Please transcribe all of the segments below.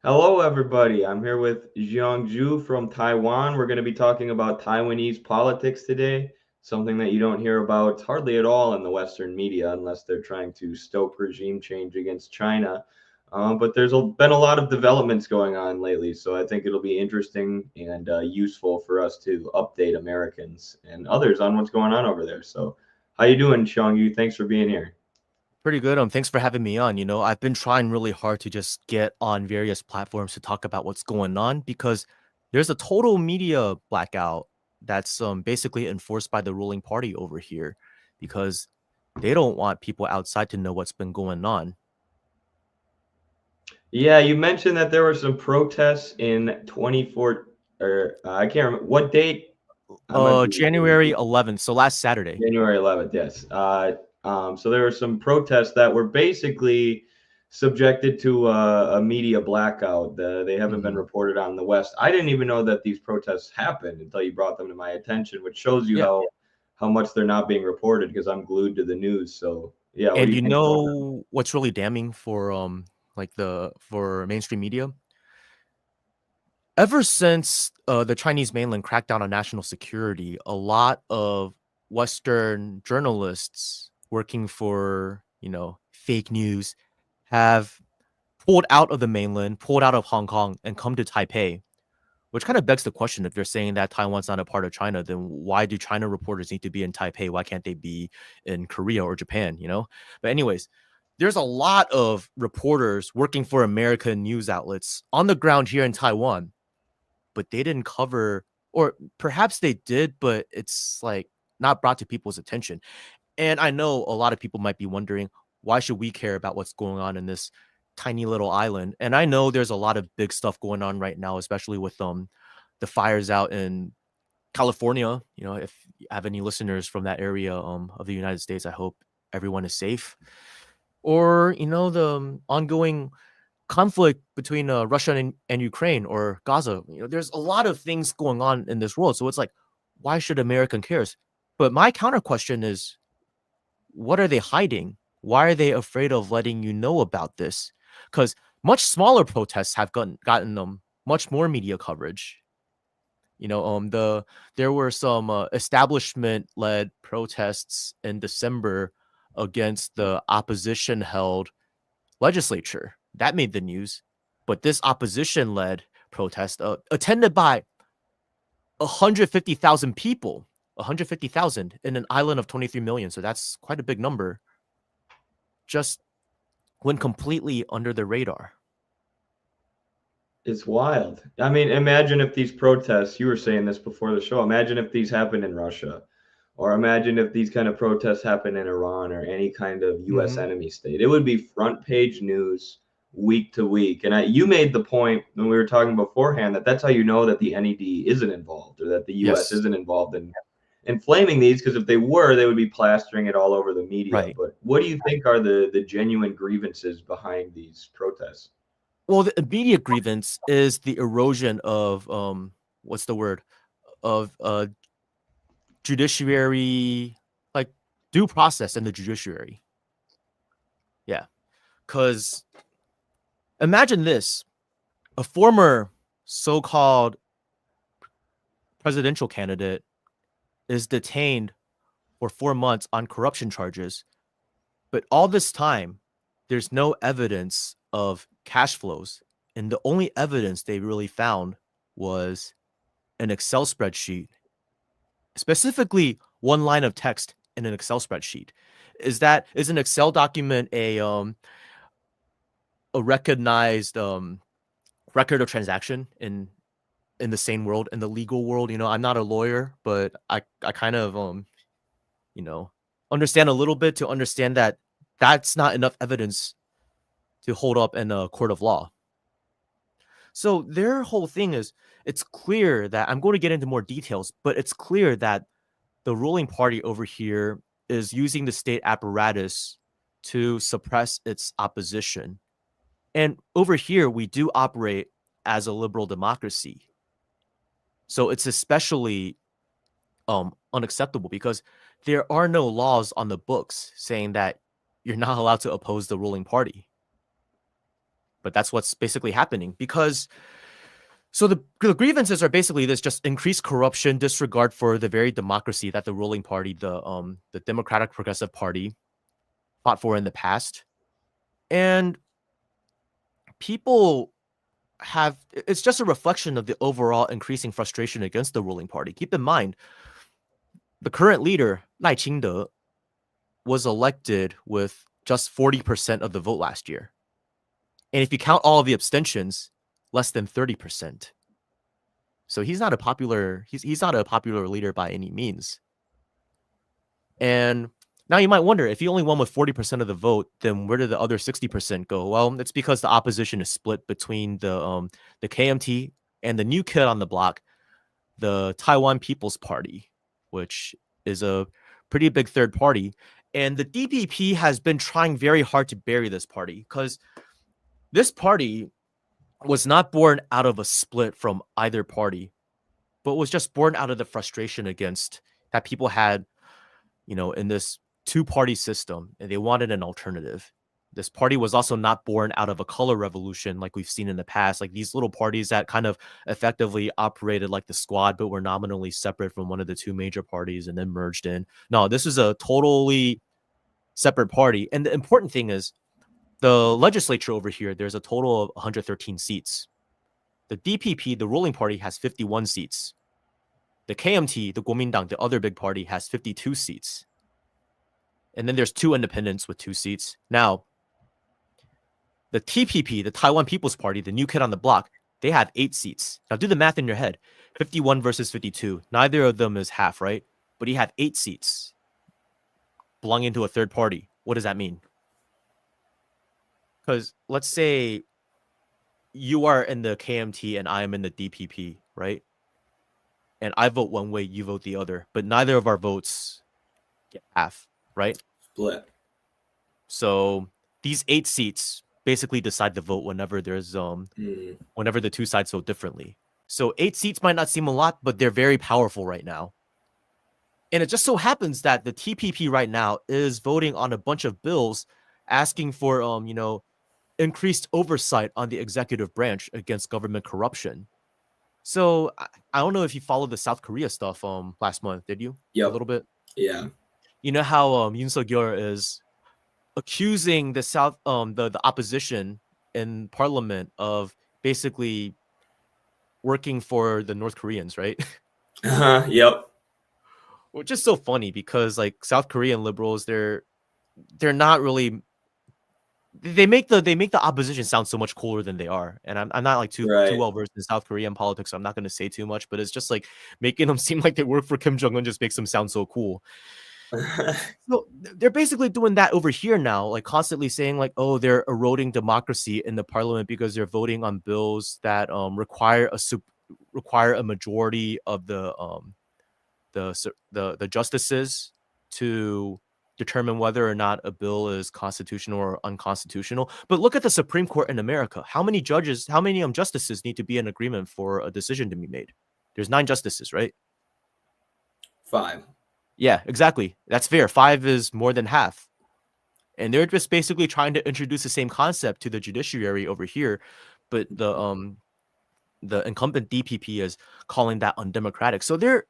Hello, everybody. I'm here with Xiangyu from Taiwan. We're going to be talking about Taiwanese politics today, something that you don't hear about hardly at all in the Western media unless they're trying to stoke regime change against China. But been a lot of developments going on lately, so I think it'll be interesting and useful for us to update Americans and others on what's going on over there. So, how you doing, Xiangyu? Thanks for being here. Pretty good. Thanks for having me on. I've been trying really hard to just get on various platforms to talk about what's going on because there's a total media blackout that's basically enforced by the ruling party over here because they don't want people outside to know what's been going on. Yeah, you mentioned that there were some protests in 24, or I can't remember what date. I might be January 11th, so last Saturday. January 11th, yes. So there were some protests that were basically subjected to a media blackout. They haven't been hmm reported on in the West. I didn't even know that these protests happened until you brought them to my attention, which shows you Yeah. how much they're not being reported because I'm glued to the news. So yeah, what do And you you think about them? know what's really damning for for mainstream media? Ever since the Chinese mainland cracked down on national security, a lot of Western journalists working for, fake news have pulled out of the mainland, pulled out of Hong Kong, and come to Taipei, which kind of begs the question if they're saying that Taiwan's not a part of China, then why do China reporters need to be in Taipei? Why can't they be in Korea or Japan? But, anyways, there's a lot of reporters working for American news outlets on the ground here in Taiwan, but they didn't cover, or perhaps they did, but it's like not brought to people's attention. And I know a lot of people might be wondering, why should we care about what's going on in this tiny little island? And I know there's a lot of big stuff going on right now, especially with the fires out in California. If you have any listeners from that area of the United States, I hope everyone is safe. Or the ongoing conflict between Russia and Ukraine or Gaza. There's a lot of things going on in this world. So it's like, why should American cares? But my counter question is, what are they hiding? Why are they afraid of letting you know about this? Because much smaller protests have gotten much more media coverage. There were some establishment led protests in December against the opposition held legislature. That made the news. But this opposition led protest, attended by 150,000 people, 150,000 in an island of 23 million. So that's quite a big number, just went completely under the radar. It's wild. I mean, imagine if these protests, you were saying this before the show, imagine if these happened in Russia, or imagine if these kind of protests happen in Iran or any kind of US Mm-hmm. enemy state. It would be front page news week to week. And you made the point when we were talking beforehand that that's how you know that the NED isn't involved or that the US Yes. isn't involved in inflaming these, because if they were, they would be plastering it all over the media. Right. But what do you think are the genuine grievances behind these protests? Well, the immediate grievance is the erosion of what's the word, of judiciary, like due process in the judiciary. Yeah, because imagine this: a former so-called presidential candidate is detained for 4 months on corruption charges, but all this time, there's no evidence of cash flows. And the only evidence they really found was an Excel spreadsheet, specifically one line of text in an Excel spreadsheet. Is an Excel document a recognized record of transaction in the sane world, in the legal world? I'm not a lawyer, but I kind of you know understand a little bit to understand that that's not enough evidence to hold up in a court of law. So their whole thing is, it's clear that I'm going to get into more details, but it's clear that the ruling party over here is using the state apparatus to suppress its opposition. And over here, we do operate as a liberal democracy. So it's especially unacceptable because there are no laws on the books saying that you're not allowed to oppose the ruling party. But that's what's basically happening because so the grievances are basically this: just increased corruption, disregard for the very democracy that the ruling party, the Democratic Progressive Party, fought for in the past. And people have it's just a reflection of the overall increasing frustration against the ruling party. Keep in mind, the current leader, Lai Ching-te, was elected with just 40% of the vote last year. And if you count all of the abstentions, less than 30%. So he's not a popular leader by any means. And now you might wonder, if he only won with 40% of the vote, then where did the other 60% go? Well, it's because the opposition is split between the KMT and the new kid on the block, the Taiwan People's Party, which is a pretty big third party. And the DPP has been trying very hard to bury this party because this party was not born out of a split from either party, but was just born out of the frustration against that people had, in this two-party system, and they wanted an alternative. This party was also not born out of a color revolution like we've seen in the past, like these little parties that kind of effectively operated like the Squad, but were nominally separate from one of the two major parties and then merged in. No, this is a totally separate party. And the important thing is the legislature over here, there's a total of 113 seats. The DPP, the ruling party, has 51 seats. The KMT, the Kuomintang, the other big party, has 52 seats. And then there's two independents with 2 seats. Now, the TPP, the Taiwan People's Party, the new kid on the block, they have 8 seats. Now do the math in your head. 51 versus 52. Neither of them is half, right? But you have 8 seats belonging to a third party. What does that mean? Because let's say you are in the KMT and I am in the DPP, right? And I vote one way, you vote the other. But neither of our votes get half, right? Split. So these 8 seats basically decide the vote whenever there's whenever the two sides vote differently. So 8 seats might not seem a lot, but they're very powerful right now. And it just so happens that the TPP right now is voting on a bunch of bills asking for increased oversight on the executive branch against government corruption. So I don't know if you followed the South Korea stuff last month, did you? Yep. A little bit. Yeah. You know how Yoon Suk-yeol is accusing the opposition in parliament of basically working for the North Koreans, right? Yep. Which is so funny because like South Korean liberals, they're not really. They make the opposition sound so much cooler than they are, and I'm not like too well versed in South Korean politics, so I'm not going to say too much. But it's just like making them seem like they work for Kim Jong Un just makes them sound so cool. So they're basically doing that over here now, like constantly saying like, oh, they're eroding democracy in the parliament because they're voting on bills that require a majority of the justices to determine whether or not a bill is constitutional or unconstitutional. But look at the Supreme Court in America. How many justices need to be in agreement for a decision to be made? There's 9 justices, right? 5. Yeah, exactly. That's fair. 5 is more than half. And they're just basically trying to introduce the same concept to the judiciary over here, but the incumbent DPP is calling that undemocratic. So they're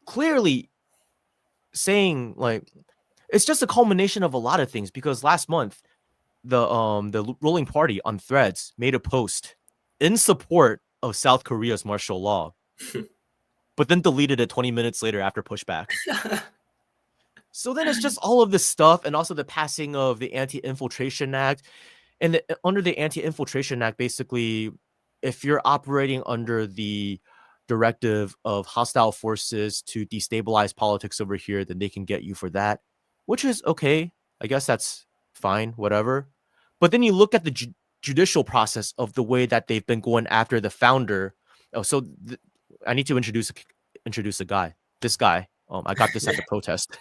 clearly saying like it's just a culmination of a lot of things, because last month the ruling party on Threads made a post in support of South Korea's martial law, but then deleted it 20 minutes later after pushback. So then it's just all of this stuff, and also the passing of the Anti-Infiltration Act. And under the Anti-Infiltration Act, basically, if you're operating under the directive of hostile forces to destabilize politics over here, then they can get you for that, which is okay. I guess that's fine, whatever. But then you look at the judicial process of the way that they've been going after the founder. Oh, so I need to introduce a guy. This guy, I got this at the protest.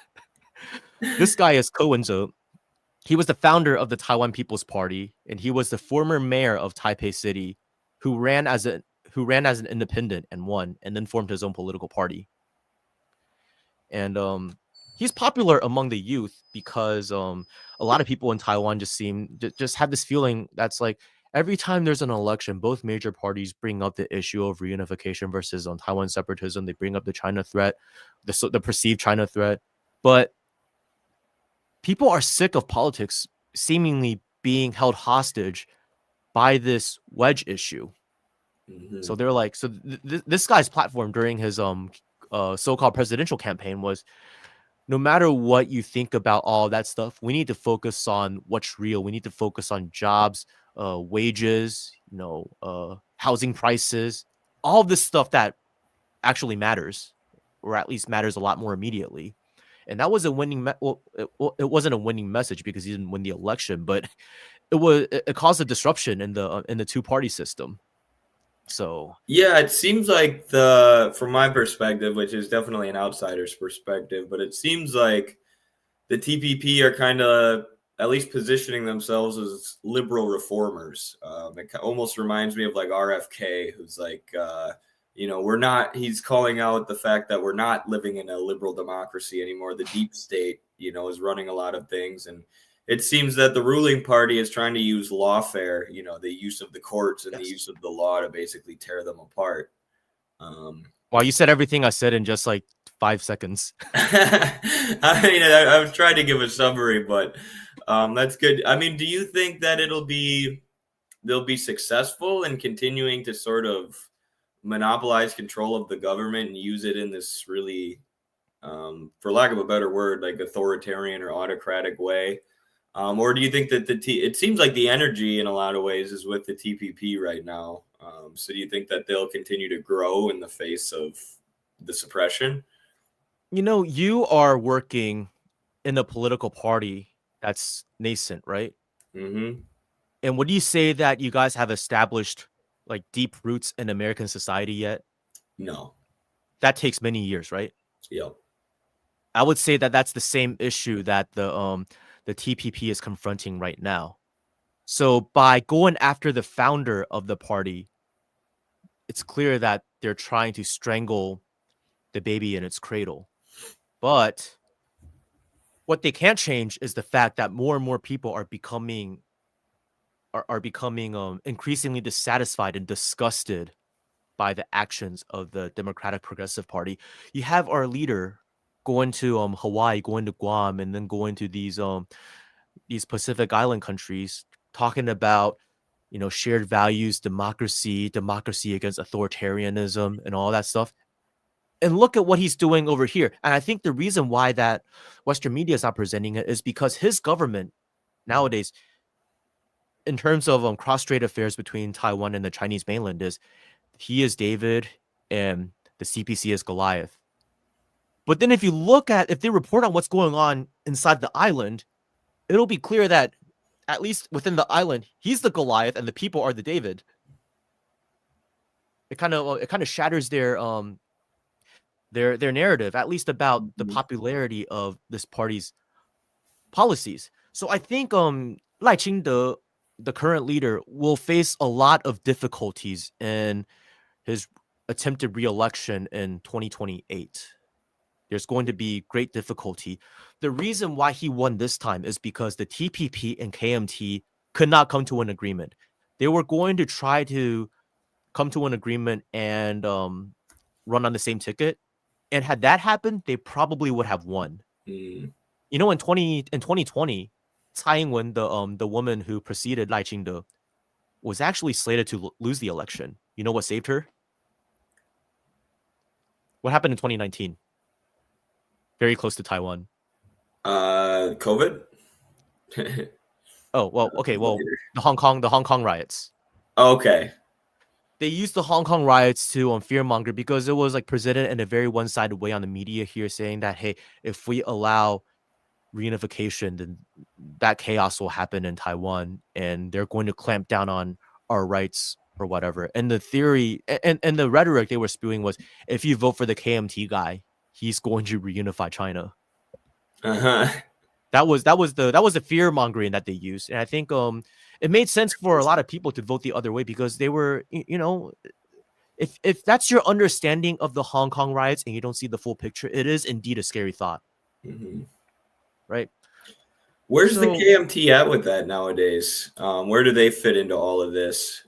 This guy is Ko Wen-je. He was the founder of the Taiwan People's Party, and he was the former mayor of Taipei City, who ran as an independent and won, and then formed his own political party. And he's popular among the youth because a lot of people in Taiwan just have this feeling that's like every time there's an election, both major parties bring up the issue of reunification versus on Taiwan separatism. They bring up the China threat, the perceived China threat. But people are sick of politics seemingly being held hostage by this wedge issue. So they're like, so this guy's platform during his so-called presidential campaign was, no matter what you think about all that stuff, we need to focus on what's real. We need to focus on jobs, wages, housing prices, all of this stuff that actually matters, or at least matters a lot more immediately. And that was a winning. It wasn't a winning message because he didn't win the election, but it caused a disruption in the two-party system. So yeah, it seems like from my perspective, which is definitely an outsider's perspective, but it seems like the TPP are kind of at least positioning themselves as liberal reformers. It almost reminds me of like RFK, who's like, he's calling out the fact that we're not living in a liberal democracy anymore. The deep state, is running a lot of things. And it seems that the ruling party is trying to use lawfare, the use of the courts and the use of the law to basically tear them apart. Wow, you said everything I said in just like 5 seconds. I mean, I was trying to give a summary, but that's good. I mean, do you think that they'll be successful in continuing to sort of monopolize control of the government and use it in this really, for lack of a better word, like authoritarian or autocratic way? Or do you think that it seems like the energy in a lot of ways is with the TPP right now? So do you think that they'll continue to grow in the face of the suppression? You are working in a political party that's nascent, right? Mm-hmm. And would you say that you guys have established like deep roots in American society yet? No. That takes many years, right? Yep. I would say that that's the same issue that the TPP is confronting right now. So by going after the founder of the party, it's clear that they're trying to strangle the baby in its cradle. But what they can't change is the fact that more and more people are becoming increasingly dissatisfied and disgusted by the actions of the Democratic Progressive Party. You have our leader going to Hawaii, going to Guam, and then going to these Pacific Island countries, talking about shared values, democracy against authoritarianism, and all that stuff. And look at what he's doing over here. And I think the reason why that Western media is not presenting it is because his government nowadays, in terms of cross-strait affairs between Taiwan and the Chinese mainland, is he is David and the CPC is Goliath. But then if they report on what's going on inside the island, it'll be clear that at least within the island, he's the Goliath and the people are the David. It kind of shatters their narrative, at least about the popularity of this party's policies. So I think Lai Ching-te, the current leader, will face a lot of difficulties in his attempted re-election in 2028. There's going to be great difficulty. The reason why he won this time is because the TPP and KMT could not come to an agreement. They were going to try to come to an agreement and run on the same ticket. And had that happened, they probably would have won. Mm. In 2020, Tsai Ing-wen, the woman who preceded Lai Ching-te, was actually slated to lose the election. You know what saved her? What happened in 2019? Very close to Taiwan. COVID. Oh well, okay. Well, the Hong Kong riots. Okay. They used the Hong Kong riots to fearmonger because it was like presented in a very one-sided way on the media here, saying that hey, if we allow reunification, then that chaos will happen in Taiwan, and they're going to clamp down on our rights or whatever. And the theory and the rhetoric they were spewing was, if you vote for the KMT guy, he's going to reunify China. Uh-huh. That was the fear mongering that they used, and I think it made sense for a lot of people to vote the other way because they were, if that's your understanding of the Hong Kong riots and you don't see the full picture, it is indeed a scary thought, Mm-hmm. right? Where's the So KMT at with that nowadays? Where do they fit into all of this?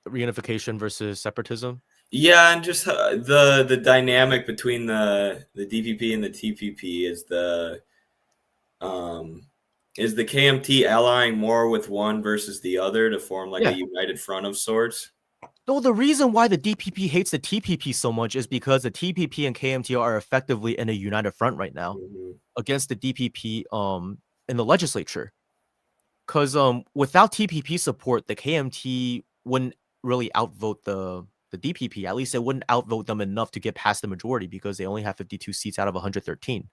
reunification versus separatism. Yeah, and just the dynamic between the DPP and the TPP um, is the KMT allying more with one versus the other to form like a Yeah. united front of sorts? No, the reason why the DPP hates the TPP so much is because the TPP and KMT are effectively in a united front right now Hmm. against the DPP in the legislature. Because without TPP support, the KMT wouldn't really outvote the DPP. At least it wouldn't outvote them enough to get past the majority because they only have 52 seats out of 113.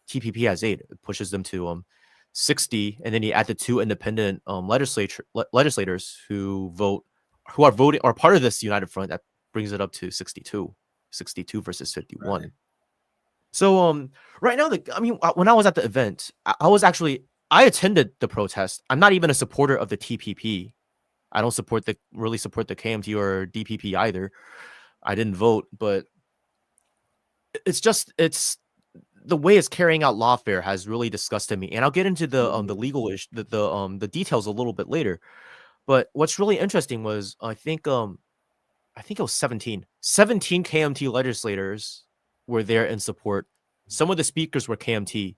TPP has 8. It pushes them to 60, and then you add the 2 independent legislators who are voting are part of this united front that brings it up to 62 versus 51. Right. So right now when I was at the event, I attended the protest. I'm not even a supporter of the TPP. I don't really support the KMT or DPP either. I didn't vote, but it's the way it's carrying out lawfare has really disgusted me. And I'll get into the Mhm. legal the details a little bit later. But what's really interesting was I think it was 17 KMT legislators were there in support. Some of the speakers were KMT.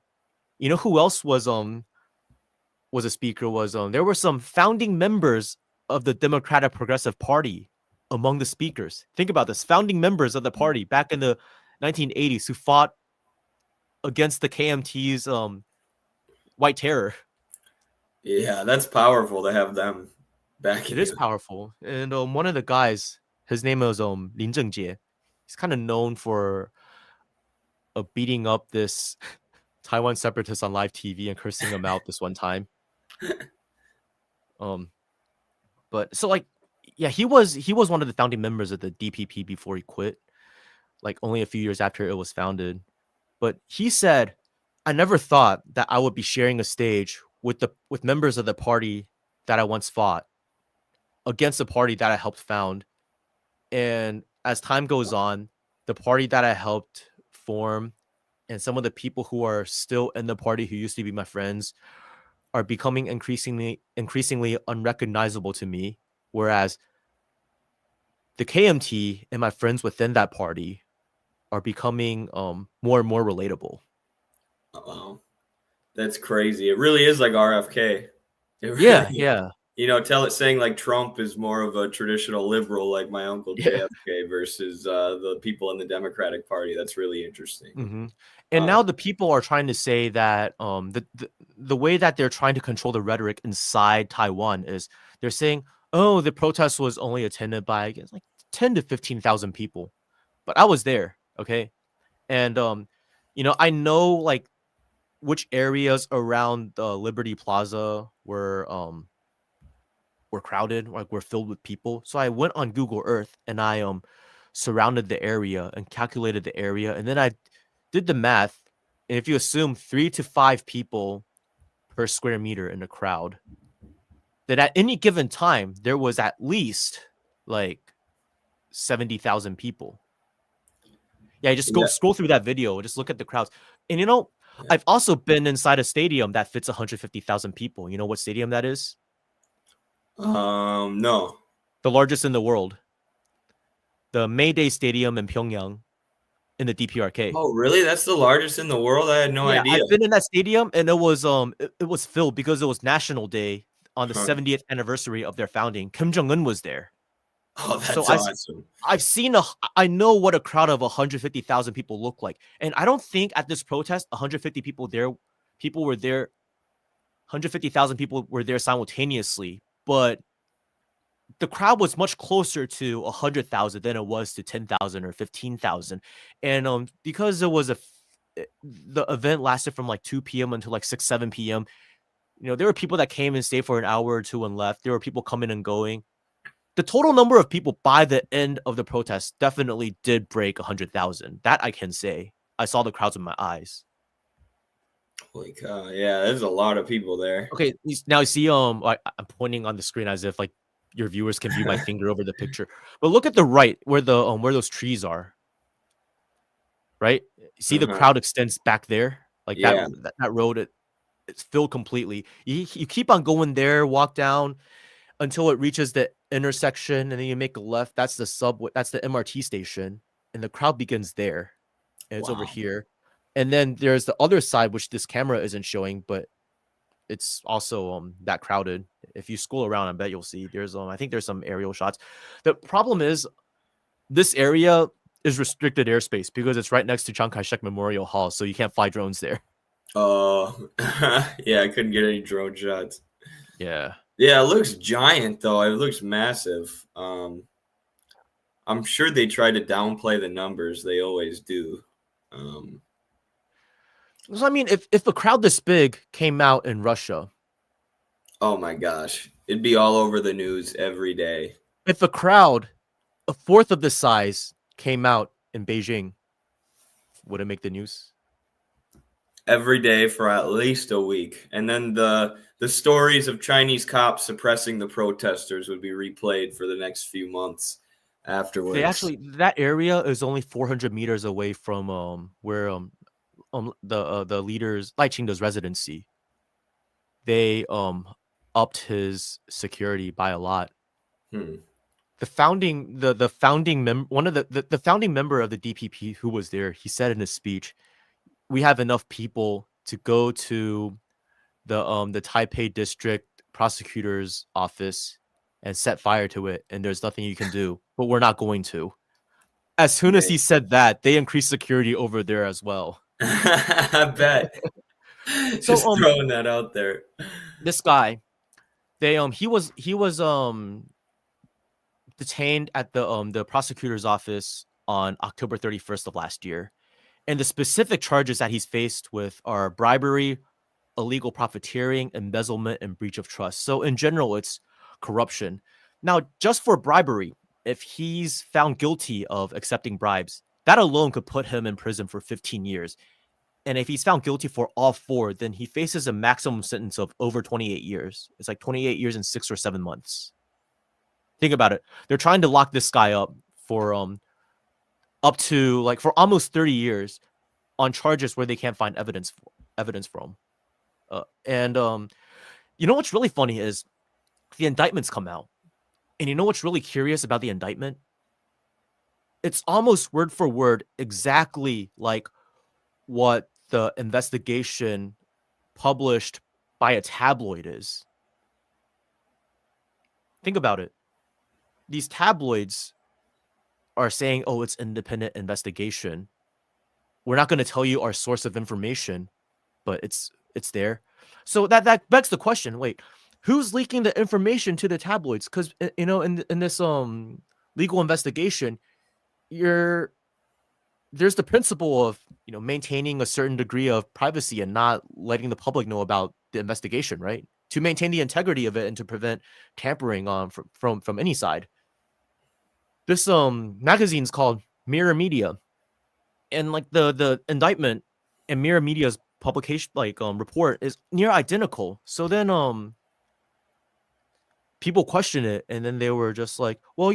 You know who else was a speaker? There were some founding members of the Democratic Progressive Party among the speakers. Think about this: founding members of the party back in the 1980s who fought against the KMT's White Terror. Yeah, that's powerful to have them It backing is you. powerful. And one of the guys, his name is Lin Zhengjie. He's kind of known for beating up this Taiwan separatist on live TV and cursing him out this one time. Um, but so like, yeah, he was one of the founding members of the DPP before he quit. Like only a few years after it was founded. But he said, "I never thought that I would be sharing a stage with members of the party that I once fought against the party that I helped found. And as time goes on, the party that I helped form and some of the people who are still in the party who used to be my friends are becoming increasingly unrecognizable to me. Whereas the KMT and my friends within that party are becoming more and more relatable." Wow, that's crazy. It really is like RFK. It Yeah, really, yeah, tell it saying like Trump is more of a traditional liberal, like my uncle yeah. JFK, versus the people in the Democratic Party. That's really interesting. Hmm. And Uh, now the people are trying to say that the way that they're trying to control the rhetoric inside Taiwan is they're saying, "Oh, the protest was only attended by I guess, like 10 to 15,000 people," but I was there, okay, and I know like which areas around the Liberty Plaza were crowded, like were filled with people. So I went on Google Earth and I surrounded the area and calculated the area, and then I did the math. And if you assume 3 to 5 people per square meter in the crowd, then at any given time there was at least like 70,000 people. Yeah, just go yeah. scroll through that video, just look at the crowds. And I've also been inside a stadium that fits 150,000 people. You know what stadium that is? No. The largest in the world. The Mayday Stadium in Pyongyang in the DPRK. Oh, really? That's the largest in the world? I had no Yeah, idea. I've been in that stadium and it was filled because it was National Day on the Huh. 70th anniversary of their founding. Kim Jong Un was there. Oh, So that's awesome. I know what a crowd of 150,000 people look like. And I don't think at this protest 150 people were there 150,000 people were there simultaneously, but the crowd was much closer to 100,000 than it was to 10,000 or 15,000. And because the event lasted from like 2 p.m. until like 6 7 p.m. There were people that came and stayed for an hour or two and left. There were people coming and going. The total number of people by the end of the protest definitely did break 100,000. That I can say. I saw the crowds with my eyes. Holy cow. Yeah, there's a lot of people there. Okay, now you see, I'm pointing on the screen as if like your viewers can view my finger over the picture. But look at the right where those trees are. Right? See the Uh-huh. crowd extends back there. Like that Yeah. that road, it's filled completely. You keep on going there, walk down until it reaches the intersection, and then you make a left. That's the subway. That's the MRT station, and the crowd begins there. And it's over Wow. here, and then there's the other side, which this camera isn't showing, but it's also that crowded. If you scroll around, I bet you'll see there's I think there's some aerial shots. The problem is this area is restricted airspace because it's right next to Chiang Kai-shek Memorial Hall, so you can't fly drones there. Oh, yeah, I couldn't get any drone shots. Yeah. Yeah, it looks giant though. It looks massive. I'm sure they try to downplay the numbers. They always do. Um, So I mean, if a crowd this big came out in Russia, oh my gosh, it'd be all over the news every day. if a crowd a fourth of the size came out in Beijing, would it make the news? Every day for at least a week. And then the stories of Chinese cops suppressing the protesters would be replayed for the next few months They afterwards. actually that area is only 400 meters away from where the leaders Lai Ching-do's residency. They upped his security by a lot. Hmm. The founding one of the founding member of the DPP who was there, he said in his speech, we have enough people to go to the Taipei district prosecutor's office and set fire to it, and there's nothing you can do, but we're not going to. As soon as he said that, they increased security over there as well. I bet. So Just throwing that out there. this guy, they he was detained at the prosecutor's office on October 31st of last year. And the specific charges that he's faced with are bribery, illegal profiteering, embezzlement, and breach of trust. So in general, it's corruption. Now, just for bribery, if he's found guilty of accepting bribes, that alone could put him in prison for 15 years. And if he's found guilty for all four, then he faces a maximum sentence of over 28 years. It's like 28 years and 6 or 7 months. Think about it. They're trying to lock this guy up for up to like for almost 30 years on charges where they can't find evidence from. And you know what's really funny is the indictments come out. And you know what's really curious about the indictment? It's almost word for word exactly like what the investigation published by a tabloid is. Think about it. These tabloids are saying, oh, it's independent investigation. We're not going to tell you our source of information, but it's there. So that begs the question, wait, who's leaking the information to the tabloids? Because in this legal investigation, there's the principle of maintaining a certain degree of privacy and not letting the public know about the investigation, right? To maintain the integrity of it and to prevent tampering from any side. This magazine's called Mirror Media, and like the indictment and Mirror Media's publication report is near identical. So then people question it, and then they were just like, well,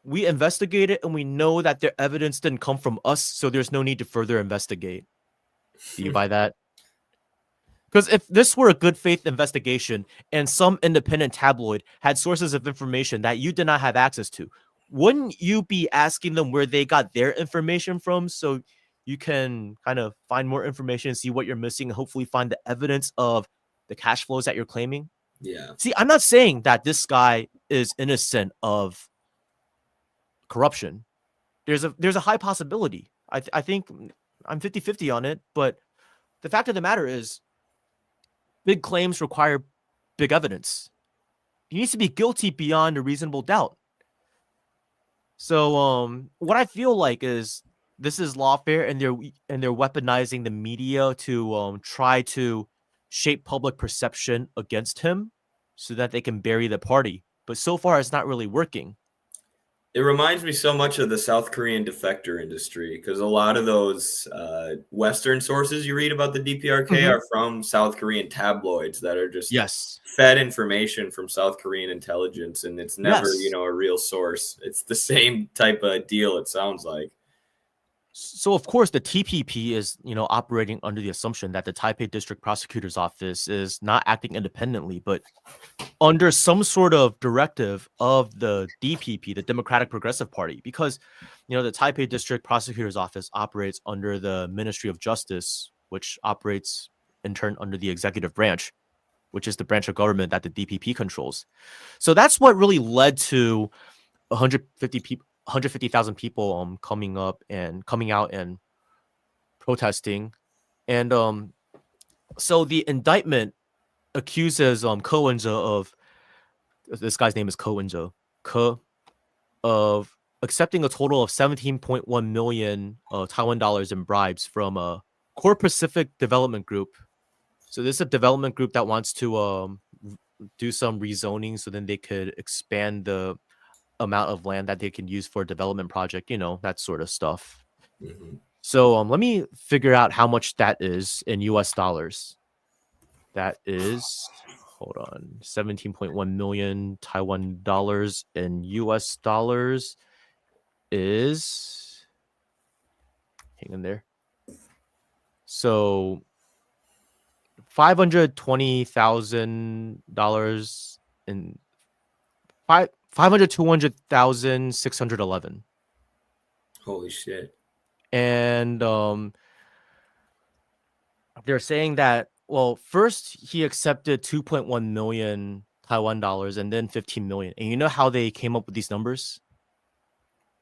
we investigated and we know that the evidence didn't come from us, so there's no need to further investigate. Do you buy that? Because if this were a good faith investigation and some independent tabloid had sources of information that you did not have access to, wouldn't you be asking them where they got their information from so you can kind of find more information and see what you're missing and hopefully find the evidence of the cash flows that you're claiming? Yeah. See, I'm not saying that this guy is innocent of corruption. There's a high possibility. I think I'm 50-50 on it, but the fact of the matter is big claims require big evidence. He needs to be guilty beyond a reasonable doubt. So what I feel like is this is lawfare, and they're weaponizing the media to try to shape public perception against him so that they can bury the party. But so far it's not really working. It reminds me so much of the South Korean defector industry because a lot of those Western sources you read about the DPRK are from South Korean tabloids that are just Yes. fed information from South Korean intelligence, and it's never, Yes. a real source. It's the same type of deal, it sounds like. So of course the TPP is, operating under the assumption that the Taipei District Prosecutor's Office is not acting independently, but under some sort of directive of the DPP, the Democratic Progressive Party, because the Taipei District Prosecutor's Office operates under the Ministry of Justice, which operates in turn under the executive branch, which is the branch of government that the DPP controls. So that's what really led to 150,000 people coming out and protesting. And so the indictment accuses Ko Wen-je of, this guy's name is Ko Wen-je, of accepting a total of 17.1 million Taiwan dollars in bribes from a Core Pacific Development Group. So this is a development group that wants to do some rezoning so then they could expand the amount of land that they can use for a development project, that sort of stuff. Mm-hmm. So let me figure out how much that is in US dollars. That is, hold on, 17.1 million Taiwan dollars in US dollars is, hang in there. So $520,000 in 200,611. Holy shit. And they're saying that, well, first he accepted 2.1 million Taiwan dollars and then 15 million. And you know how they came up with these numbers?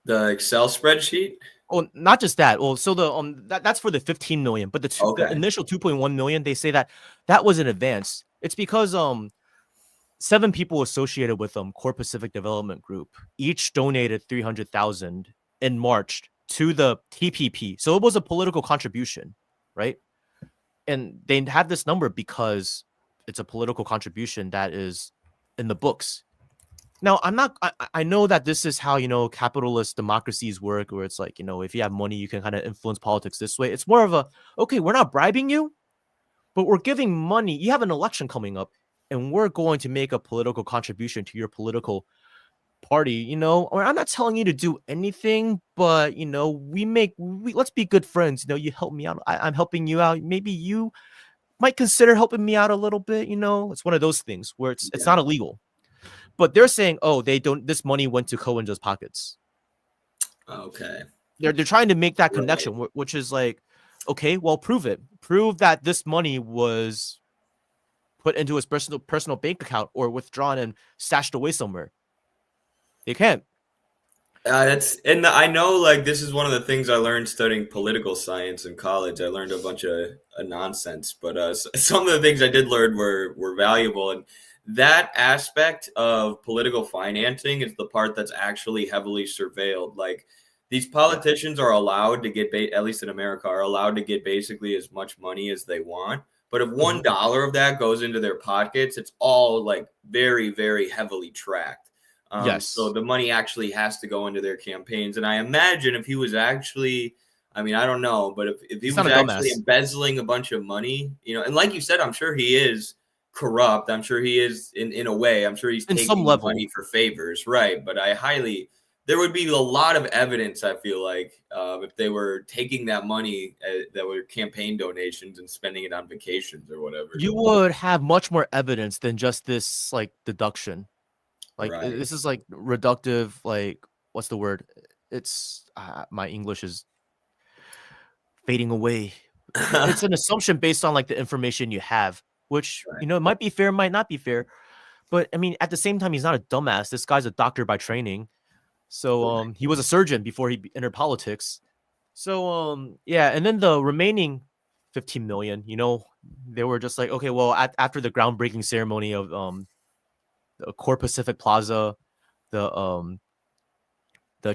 The Excel spreadsheet? Oh, not just that. Well, so that's for the 15 million, but the initial 2.1 million, they say that was in advance. It's because 7 people associated with Core Pacific Development Group each donated 300,000 in March to the TPP. So it was a political contribution, right? And they have this number because it's a political contribution that is in the books. Now, I know that this is how, capitalist democracies work, where it's like, if you have money, you can kind of influence politics this way. It's more of a, okay, we're not bribing you, but we're giving money. You have an election coming up, and we're going to make a political contribution to your political party, or I'm not telling you to do anything, but, let's be good friends. You help me out. I'm helping you out. Maybe you might consider helping me out a little bit. It's one of those things where it's not illegal. But they're saying, oh, this money went to Ko Wen-je's pockets. Okay. They're trying to make that connection, which is like, okay, well, prove it. Prove that this money was put into his personal bank account or withdrawn and stashed away somewhere. They can't. I know, like, this is one of the things I learned studying political science in college. I learned a bunch of nonsense, but some of the things I did learn were valuable. And that aspect of political financing is the part that's actually heavily surveilled. Like, these politicians are allowed to get, at least in America, are allowed to get basically as much money as they want. But if $1 of that goes into their pockets, it's all like very, very heavily tracked. Yes. So the money actually has to go into their campaigns. And I imagine if he was actually, I mean, I don't know, but if he was actually embezzling a bunch of money, and like you said, I'm sure he is corrupt. I'm sure he is in a way. I'm sure he's taking money for favors, right? But there would be a lot of evidence, I feel like, if they were taking that money that were campaign donations and spending it on vacations or whatever. You would have much more evidence than just this, like, deduction. Like, this is like reductive, like, what's the word? It's my English is fading away. It's an assumption based on like the information you have, which, it might be fair, might not be fair. But I mean, at the same time, he's not a dumbass. This guy's a doctor by training. So he was a surgeon before he entered politics. So yeah, and then the remaining 15 million, they were just like, okay, well, after the groundbreaking ceremony of the Core Pacific Plaza, the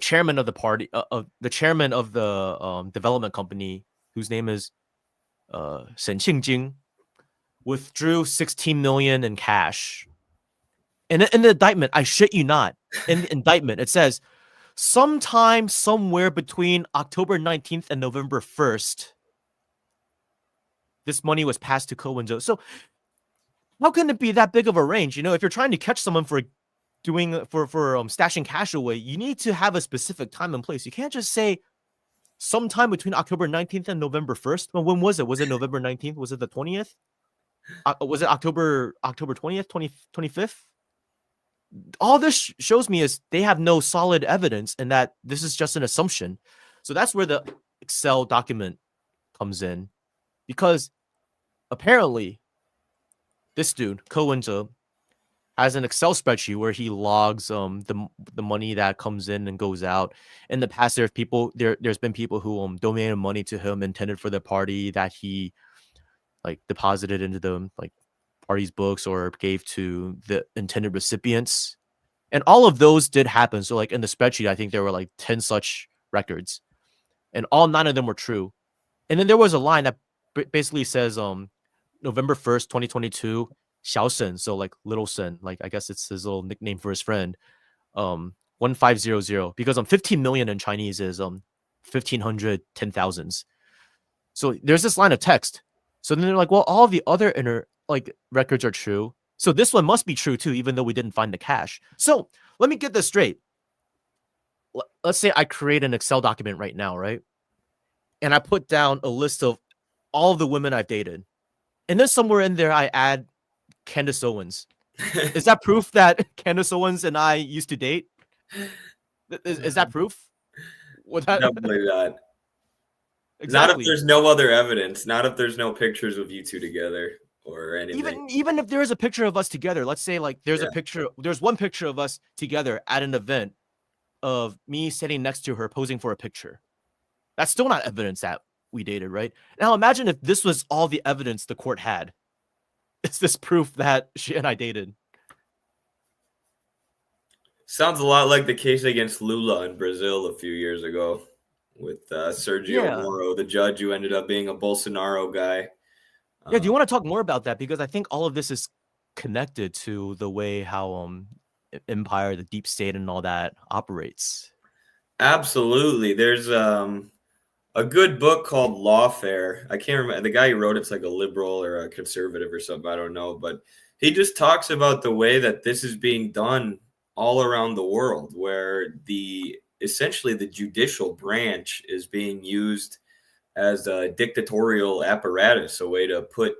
chairman of the party, the chairman of the development company, whose name is Shen Qingjing, withdrew 16 million in cash. And in the indictment, I shit you not, in the indictment, it says sometime somewhere between October 19th and November 1st, this money was passed to Ko Wen-je. So how can it be that big of a range? If you're trying to catch someone for stashing cash away, you need to have a specific time and place. You can't just say sometime between October 19th and November 1st. Well, when was it? Was it November 19th? Was it the 20th? Was it October 20th, 25th? All this shows me is they have no solid evidence and that this is just an assumption. So that's where the Excel document comes in, because apparently this dude, Cohenza, has an Excel spreadsheet where he logs the money that comes in and goes out. In the past, there's been people who donated money to him intended for the party that he like deposited into the like party's books or gave to the intended recipients. And all of those did happen. So like in the spreadsheet, I think there were like 10 such records, and all 9 of them were true. And then there was a line that basically says November 1st, 2022, Xiao, so like little Sen, like I guess it's his little nickname for his friend, 1500, because 15 million in Chinese is 1500 10,000s. So there's this line of text. So then they're like, well, all the other records are true. So this one must be true too, even though we didn't find the cash. So let me get this straight. Let's say I create an Excel document right now, right? And I put down a list of all of the women I've dated. And then somewhere in there, I add Candace Owens. Is that proof that Candace Owens and I used to date? Is that proof? Definitely not. Exactly. Not if there's no other evidence. Not if there's no pictures of you two together or anything. Even if there is a picture of us together, let's say like there's one picture of us together at an event of me sitting next to her posing for a picture. That's still not evidence that we dated, right? Now imagine if this was all the evidence the court had. It's this proof that she and I dated. Sounds a lot like the case against Lula in Brazil a few years ago with Sergio Moro, the judge who ended up being a Bolsonaro guy. Yeah, do you want to talk more about that? Because I think all of this is connected to the way how empire, the deep state, and all that operates. Absolutely. There's a good book called Lawfare. I can't remember the guy who wrote it's like a liberal or a conservative or something. I don't know, but he just talks about the way that this is being done all around the world, where essentially the judicial branch is being used as a dictatorial apparatus, a way to put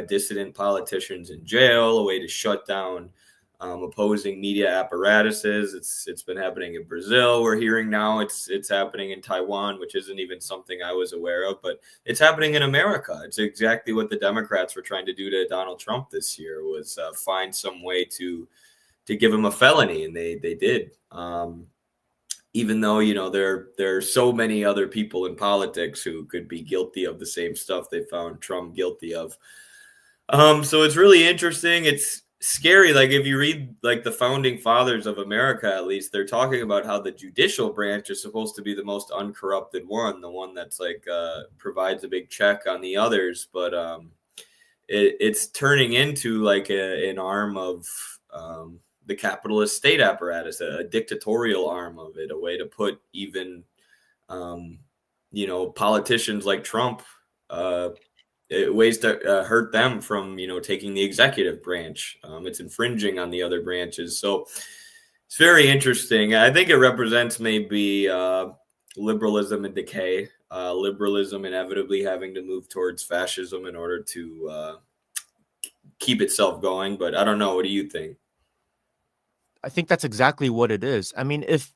dissident politicians in jail, a way to shut down opposing media apparatuses. It's been happening in Brazil. We're hearing now it's happening in Taiwan, which isn't even something I was aware of, but it's happening in America. It's exactly what the Democrats were trying to do to Donald Trump this year, was find some way to give him a felony, and they did. Even though, there are so many other people in politics who could be guilty of the same stuff they found Trump guilty of. So it's really interesting. It's scary. Like if you read like the founding fathers of America, at least they're talking about how the judicial branch is supposed to be the most uncorrupted one, the one that's like provides a big check on the others. But it's turning into like an arm of the capitalist state apparatus, a dictatorial arm of it, a way to put even, politicians like Trump, ways to hurt them from, taking the executive branch. It's infringing on the other branches. So it's very interesting. I think it represents maybe liberalism in decay, liberalism inevitably having to move towards fascism in order to keep itself going. But I don't know. What do you think? I think that's exactly what it is. I mean, if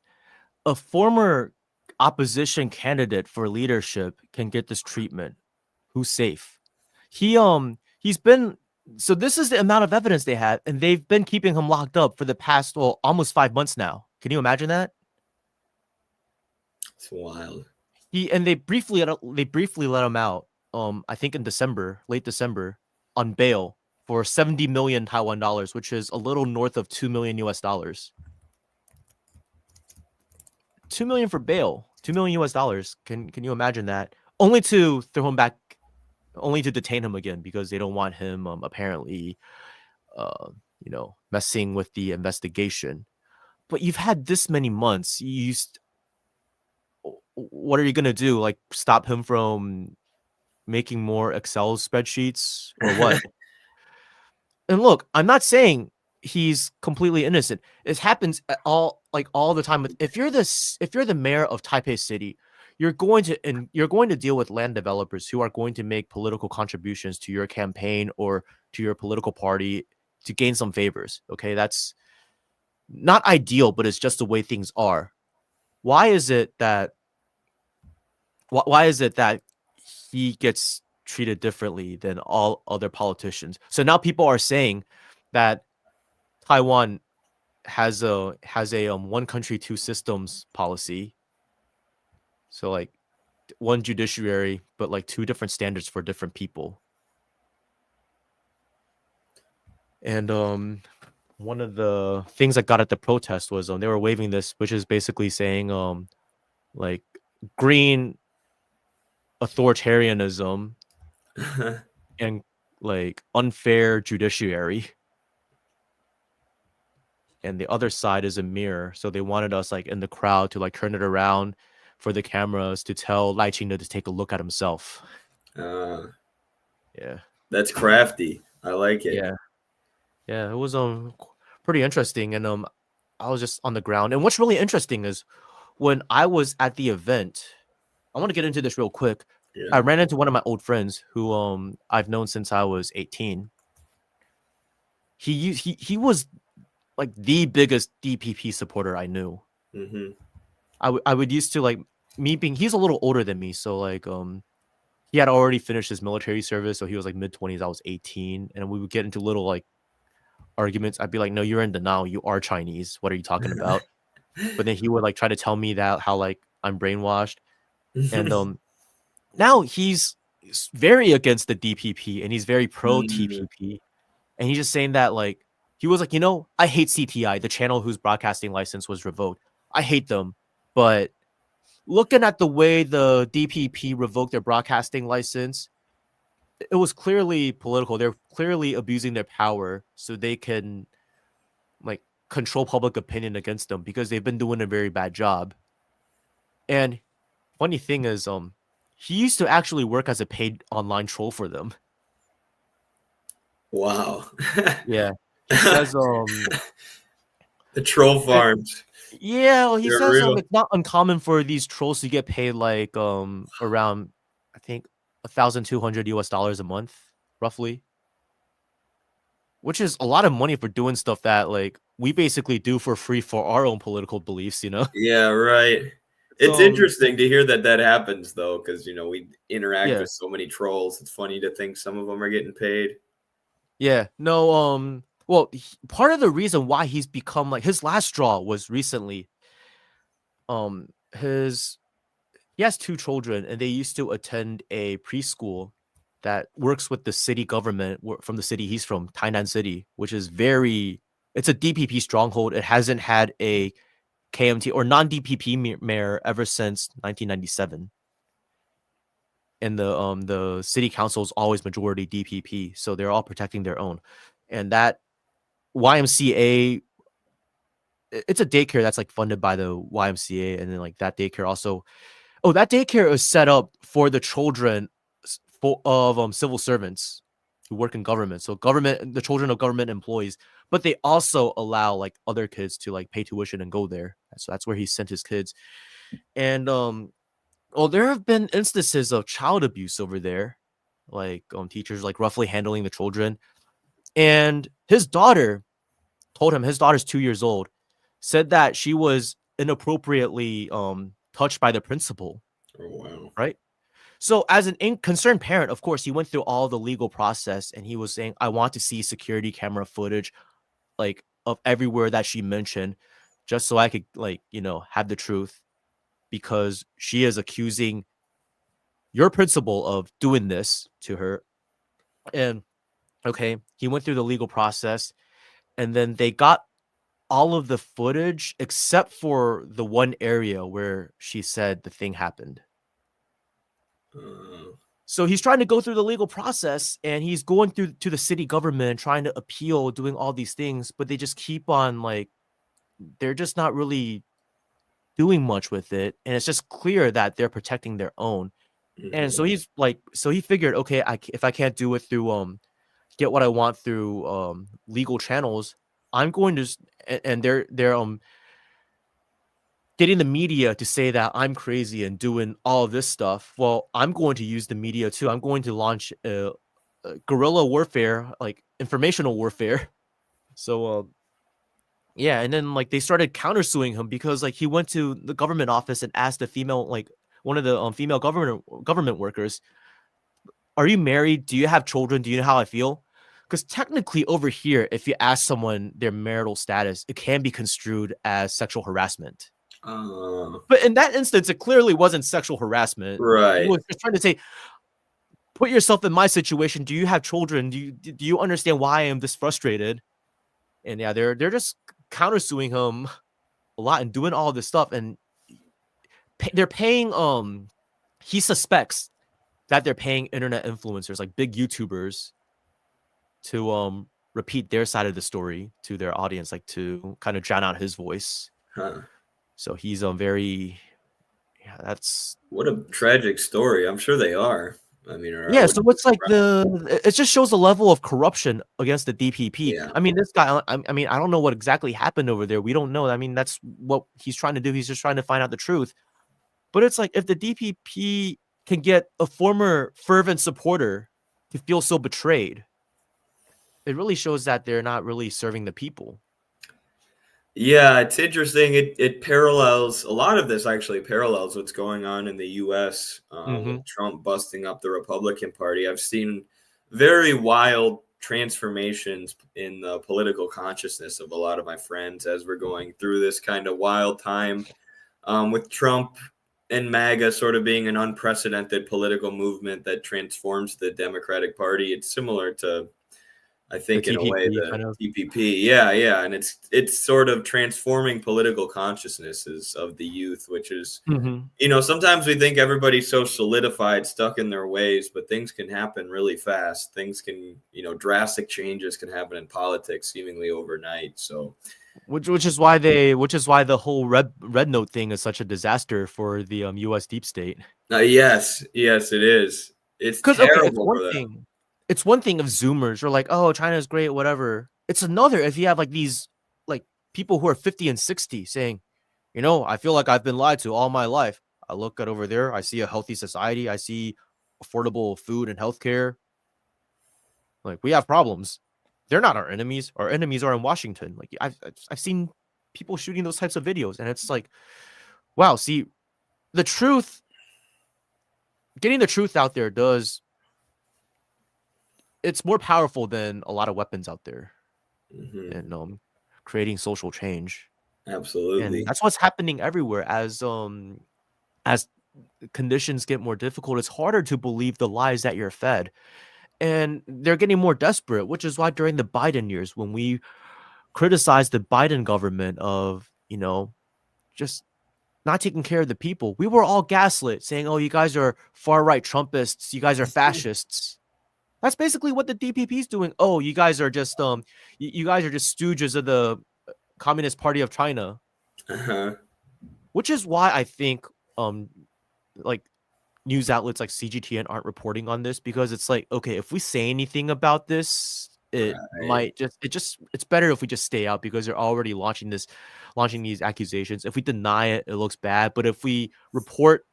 a former opposition candidate for leadership can get this treatment, who's safe? He's been, so this is the amount of evidence they had, and they've been keeping him locked up for the past almost 5 months now. Can you imagine that? It's wild. They briefly let him out. I think in late December, on bail for 70 million Taiwan dollars, which is a little north of $2 million US dollars. 2 million for bail, $2 million US dollars. Can you imagine that? Only to throw him back, only to detain him again because they don't want him apparently, messing with the investigation. But you've had this many months. What are you gonna do? Like stop him from making more Excel spreadsheets or what? And look, I'm not saying he's completely innocent. It happens all the time. If you're the mayor of Taipei City, you're going to deal with land developers who are going to make political contributions to your campaign or to your political party to gain some favors. Okay, that's not ideal, but it's just the way things are. Why is it that why is it that he gets treated differently than all other politicians? So now people are saying that Taiwan has a one country two systems policy. So like one judiciary, but like two different standards for different people. And one of the things I got at the protest was they were waving this, which is basically saying like green authoritarianism and like unfair judiciary. And the other side is a mirror. So they wanted us like in the crowd to like turn it around for the cameras to tell Lai Ching to take a look at himself. Yeah. That's crafty. I like it. Yeah. Yeah, it was pretty interesting. And I was just on the ground. And what's really interesting is when I was at the event, I want to get into this real quick. Yeah. I ran into one of my old friends who I've known since I was 18. He was like the biggest DPP supporter I knew. Mm-hmm. I would used to like me being he's a little older than me, so like he had already finished his military service, so he was like mid-20s, I was 18, and we would get into little like arguments. I'd be like, no, you're in denial, you are Chinese, what are you talking about? But then he would like try to tell me that how like I'm brainwashed. And now he's very against the DPP and he's very pro TPP. And he's just saying that like he was like, I hate CTI, the channel whose broadcasting license was revoked. I hate them. But looking at the way the DPP revoked their broadcasting license, it was clearly political. They're clearly abusing their power so they can like control public opinion against them because they've been doing a very bad job. And funny thing is, he used to actually work as a paid online troll for them. Wow. Yeah. He says the troll farms. Yeah, well, he They're says real. it's not uncommon for these trolls to get paid like around I think $1,200 a month, roughly. Which is a lot of money for doing stuff that like we basically do for free for our own political beliefs, Yeah, right. It's interesting to hear that happens though, because we interact with so many trolls. It's funny to think some of them are getting paid. Yeah, no, well, part of the reason why he's become like his last straw was recently, he has two children and they used to attend a preschool that works with the city government from the city he's from, Tainan City, which is it's a DPP stronghold. It hasn't had a KMT or non-DPP mayor ever since 1997. And the city council is always majority DPP, so they're all protecting their own. And that YMCA, it's a daycare that's like funded by the YMCA, and then like that daycare also, that daycare is set up for the children of civil servants who work in government. So the children of government employees, but they also allow like other kids to like pay tuition and go there. So that's where he sent his kids. And there have been instances of child abuse over there, like teachers like roughly handling the children. And his daughter told him, his daughter's 2 years old, said that she was inappropriately touched by the principal. Oh, wow. Right? So as an concerned parent, of course, he went through all the legal process and he was saying, I want to see security camera footage like of everywhere that she mentioned, just so I could like, have the truth, because she is accusing your principal of doing this to her. And okay, he went through the legal process and then they got all of the footage except for the one area where she said the thing happened. So he's trying to go through the legal process and he's going through to the city government, trying to appeal, doing all these things, but they just keep on like, they're just not really doing much with it. And it's just clear that they're protecting their own. And so he's like, so he figured, okay, if I can't do it through, get what I want through legal channels, I'm going to, and they're getting the media to say that I'm crazy and doing all of this stuff. Well, I'm going to use the media too. I'm going to launch a guerrilla warfare, like informational warfare. So, yeah, and then like they started countersuing him because like he went to the government office and asked a female, like one of the female government workers, "Are you married? Do you have children? Do you know how I feel?" Because technically, over here, if you ask someone their marital status, it can be construed as sexual harassment. But in that instance, it clearly wasn't sexual harassment. He Right. was just trying to say, "Put yourself in my situation. Do you have children? Do you understand why I am this frustrated?" And yeah, they're just countersuing him a lot and doing all this stuff, and they're paying. He suspects that they're paying internet influencers, like big YouTubers, to repeat their side of the story to their audience, like to kind of drown out his voice. Huh. So he's very, yeah, that's What a tragic story. I'm sure they are. I mean, or I yeah. So wouldn't be it's like surprised. it just shows the level of corruption against the DPP. Yeah. I mean, this guy. I mean, I don't know what exactly happened over there. We don't know. I mean, that's what he's trying to do. He's just trying to find out the truth. But it's like if the DPP can get a former fervent supporter to feel so betrayed, it really shows that they're not really serving the people. Yeah, it's interesting. It parallels a lot of this actually parallels what's going on in the U.S. Mm-hmm. With Trump busting up the Republican Party. I've seen very wild transformations in the political consciousness of a lot of my friends as we're going through this kind of wild time, with Trump and MAGA sort of being an unprecedented political movement that transforms the Democratic Party. It's similar to, I The think, in a way, TPP the kind of. TPP. Yeah, yeah, and it's sort of transforming political consciousnesses of the youth, which is, Mm-hmm. sometimes we think everybody's so solidified, stuck in their ways, but things can happen really fast. Things can, drastic changes can happen in politics seemingly overnight. So, Which is why the whole red note thing is such a disaster for the U.S. deep state. yes, yes, it is. It's Because okay, terrible for them. it's one thing if Zoomers are like, oh, China's great, whatever. It's another if you have like these like people who are 50 and 60 saying, I feel like I've been lied to all my life. I look at over there, I see a healthy society, I see affordable food and healthcare. Like we have problems. They're not our enemies. Our enemies are in Washington. Like I've seen people shooting those types of videos, and it's like, wow. See, the truth, getting the truth out there it's more powerful than a lot of weapons out there, Hmm. and creating social change. And Absolutely. that's what's happening everywhere as conditions get more difficult. It's harder to believe the lies that you're fed, and they're getting more desperate, which is why during the Biden years, when we criticized the Biden government of, just not taking care of the people, we were all gaslit saying, oh, you guys are far right Trumpists, you guys are fascists. That's basically what the DPP is doing. Oh, you guys are just you guys are just stooges of the Communist Party of China, Uh-huh. which is why I think like news outlets like CGTN aren't reporting on this, because it's like, okay, if we say anything about this, it Right. might it's better if we just stay out, because they're already launching these accusations. If we deny it, it looks bad. But if we report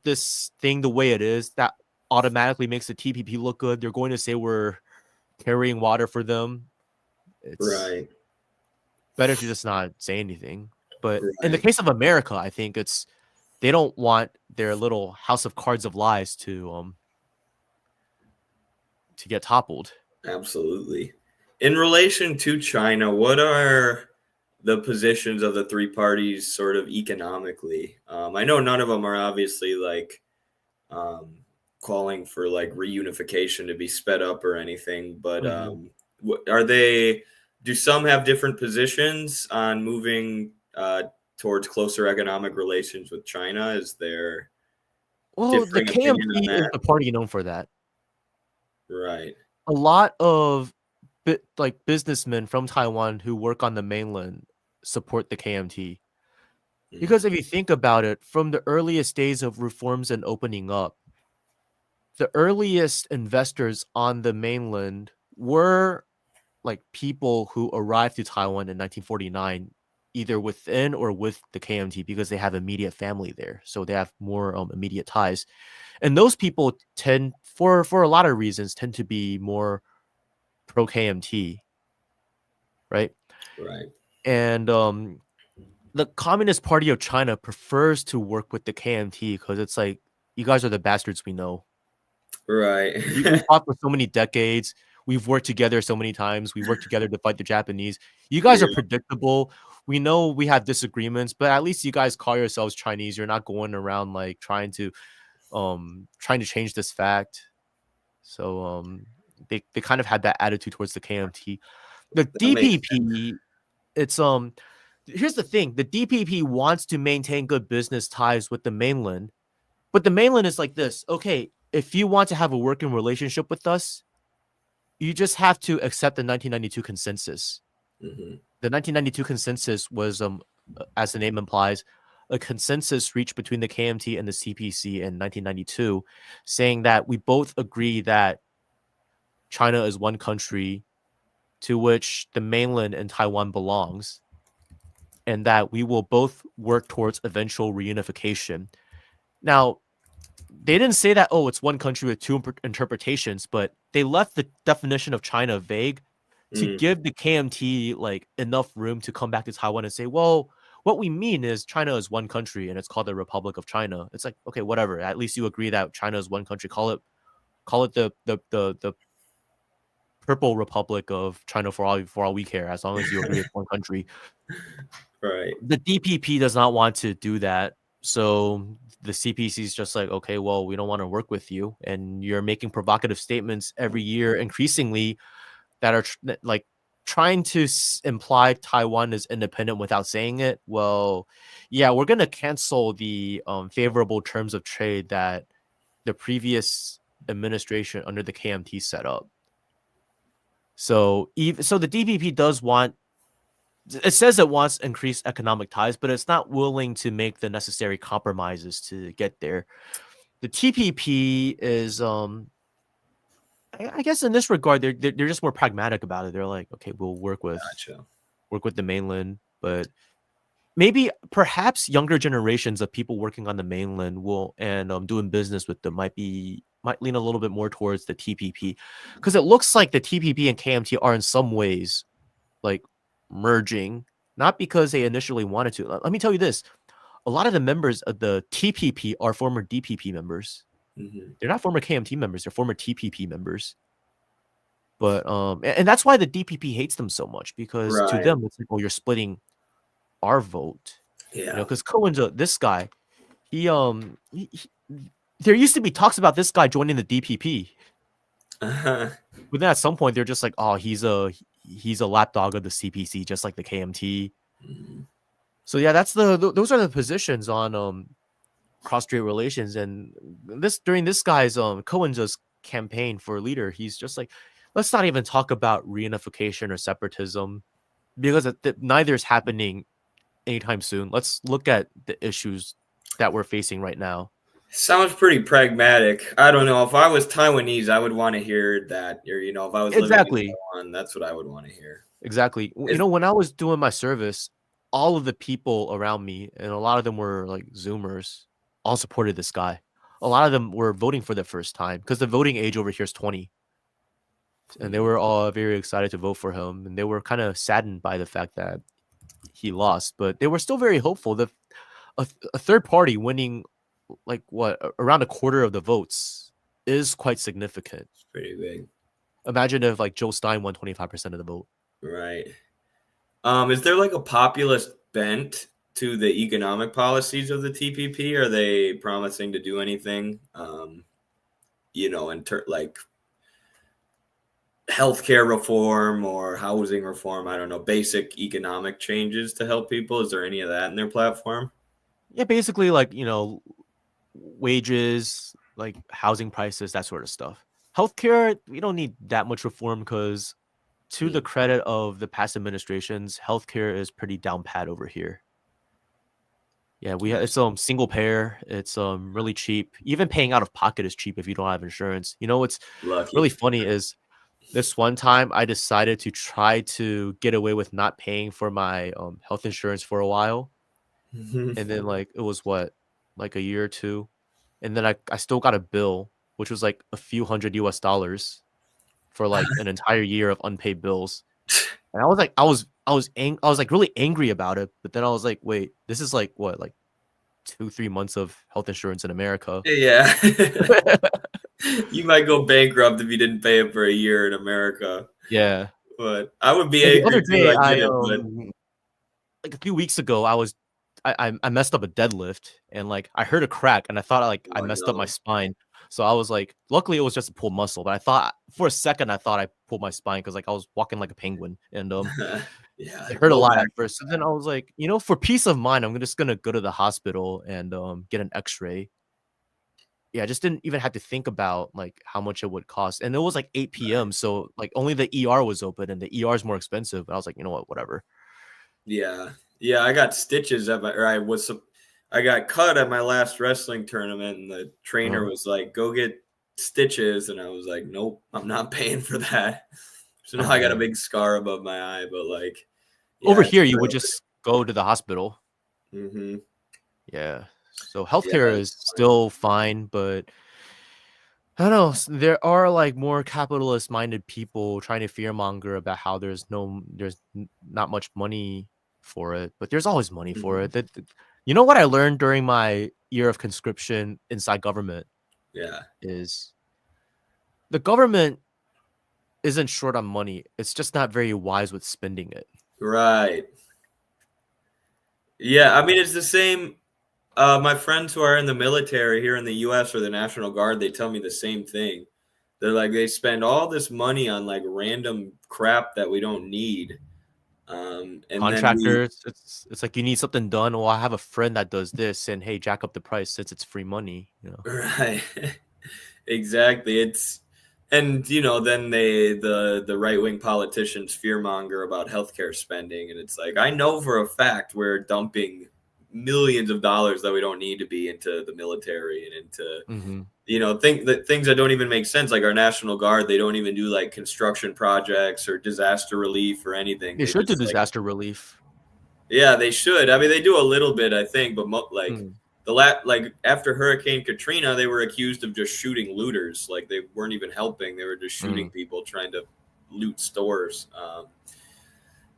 this thing the way it is, that automatically makes the TPP look good. They're going to say we're carrying water for them. It's Right. better to just not say anything. But in the Right. case of America, I think they don't want their little house of cards of lies to get toppled. Absolutely. In relation to China, what are the positions of the three parties sort of economically? I know none of them are obviously like, um, calling for like reunification to be sped up or anything, but Mhm. are they? Do some have different positions on moving towards closer economic relations with China? Is there Well, the differing opinion on KMT is that? the party known for that. Right. A lot of like businessmen from Taiwan who work on the mainland support the KMT. Mhm. Because if you think about it, from the earliest days of reforms and opening up, the earliest investors on the mainland were like people who arrived to Taiwan in 1949 either within or with the KMT because they have immediate family there, so they have more immediate ties. And those people tend, for a lot of reasons, tend to be more pro KMT, right? Right. And the Communist Party of China prefers to work with the KMT because it's like, you guys are the bastards we know. Right. We've fought for so many decades. We've worked together so many times. We worked together to fight the Japanese. You guys are Yeah. predictable. We know we have disagreements, but at least you guys call yourselves Chinese. You're not going around like trying to change this fact. So they kind of had that attitude towards the KMT. The That makes sense. DPP, it's here's the thing. The DPP wants to maintain good business ties with the mainland, but the mainland is like this. Okay, if you want to have a working relationship with us, you just have to accept the 1992 consensus. Hmm. The 1992 consensus was, as the name implies, a consensus reached between the KMT and the CPC in 1992, saying that we both agree that China is one country to which the mainland and Taiwan belongs, and that we will both work towards eventual reunification. Now, they didn't say that, oh, it's one country with two interpretations, but they left the definition of China vague to Mm. give the KMT like enough room to come back to Taiwan and say, well, what we mean is China is one country and it's called the Republic of China. It's like, okay, whatever. At least you agree that China is one country. Call it the Purple Republic of China for all we care, as long as you agree it's one country. Right. The DPP does not want to do that. So the CPC is just like, okay, well, we don't want to work with you. And you're making provocative statements every year, increasingly, that are like trying to imply Taiwan is independent without saying it. Well, yeah, we're going to cancel the favorable terms of trade that the previous administration under the KMT set up. So the DPP does want, it says it wants increased economic ties, but it's not willing to make the necessary compromises to get there. The TPP is, I guess in this regard, they're just more pragmatic about it. They're like, okay, we'll work with Gotcha. the mainland, but maybe perhaps younger generations of people working on the mainland will and doing business with them might lean a little bit more towards the TPP, because it looks like the TPP and KMT are in some ways like merging, not because they initially wanted to. Let me tell you this: a lot of the members of the TPP are former DPP members. Hmm. They're not former KMT members; they're former TPP members. But and that's why the DPP hates them so much, because to Right. them it's like, oh, you're splitting our vote, Yeah. because Cohen's this guy. There used to be talks about this guy joining the DPP, Uh-huh. but then at some point they're just like, oh, he's a lapdog of the CPC, just like the KMT. Mhm. So yeah, those are the positions on cross-strait relations. And during this guy's Cohen's campaign for leader, he's just like, let's not even talk about reunification or separatism, because neither is happening anytime soon. Let's look at the issues that we're facing right now. Sounds pretty pragmatic. I don't know. If I was Taiwanese, I would want to hear that. Or, if I was living in Exactly. Taiwan, that's what I would want to hear. Exactly. Is When I was doing my service, all of the people around me, and a lot of them were like Zoomers, all supported this guy. A lot of them were voting for the first time, because the voting age over here is 20. And they Mhm. were all very excited to vote for him. And they were kind of saddened by the fact that he lost, but they were still very hopeful. A third party winning like what, around a quarter of the votes is quite significant. It's pretty big. Imagine if like Joe Stein won 25% of the vote. Right. Is there like a populist bent to the economic policies of the TPP? Are they promising to do anything? Like healthcare reform or housing reform? I don't know, basic economic changes to help people. Is there any of that in their platform? Yeah, basically like, wages, like housing prices, that sort of stuff. Healthcare, we don't need that much reform, because to the Mm. credit of the past administrations, healthcare is pretty down pat over here. Yeah, it's single payer. It's really cheap. Even paying out of pocket is cheap if you don't have insurance. What's really Lucky. funny is this one time I decided to try to get away with not paying for my health insurance for a while, and then like it was what, like a year or two, and then I still got a bill which was like a few hundred US dollars for like an entire year of unpaid bills. And I was like, I was like really angry about it, but then I was like, wait, this is like what, like 2-3 months of health insurance in America. Yeah. You might go bankrupt if you didn't pay it for a year in America. Yeah. But I would be And the angry other too. day, I get it, but like a few weeks ago, I messed up a deadlift and like I heard a crack and I thought like I oh messed up my no. spine. So I was like, luckily it was just a pulled muscle, but I thought for a second I thought I pulled my spine because like I was walking like a penguin and Yeah, it hurt a go lot back. at first. So then I was like, for peace of mind, I'm just gonna go to the hospital and get an X-ray. Yeah, I just didn't even have to think about like how much it would cost. And it was like 8 p.m. So like only the ER was open and the ER is more expensive. And I was like, you know what, whatever. Yeah. Yeah, I got stitches at my or I got cut at my last wrestling tournament and the trainer Uh-huh. was like, "Go get stitches." And I was like, "Nope, I'm not paying for that." So now Oh I got a man. big scar above my eye, but like Over yeah, it's here you would brutal. just go to the hospital. Mhm. Yeah. So Yeah, healthcare it's is fine. still fine, but I don't know. There are like more capitalist minded people trying to fearmonger about how not much money for it, but there's always money for Mhm. it. You know what I learned during my year of conscription inside government Yeah. is the government isn't short on money. It's just not very wise with spending it. Right. Yeah, I mean, it's the same. My friends who are in the military here in the U.S. or the National Guard, they tell me the same thing. They're like, they spend all this money on like random crap that we don't need. And then we, Contractors, it's like you need something done. Well, I have a friend that does this, and hey, jack up the price since it's free money. right. Exactly. And then the right wing politicians fearmonger about healthcare spending, and it's like I know for a fact we're dumping millions of dollars that we don't need to be into the military and into Mm-hmm. things that don't even make sense, like our National Guard. They don't even do like construction projects or disaster relief or anything. They They should do just like disaster relief. yeah, they should. I mean, they do a little bit, I think, but like Mm, like after Hurricane Katrina, they were accused of just shooting looters. Like they weren't even helping; they were just shooting mm. people trying to loot stores.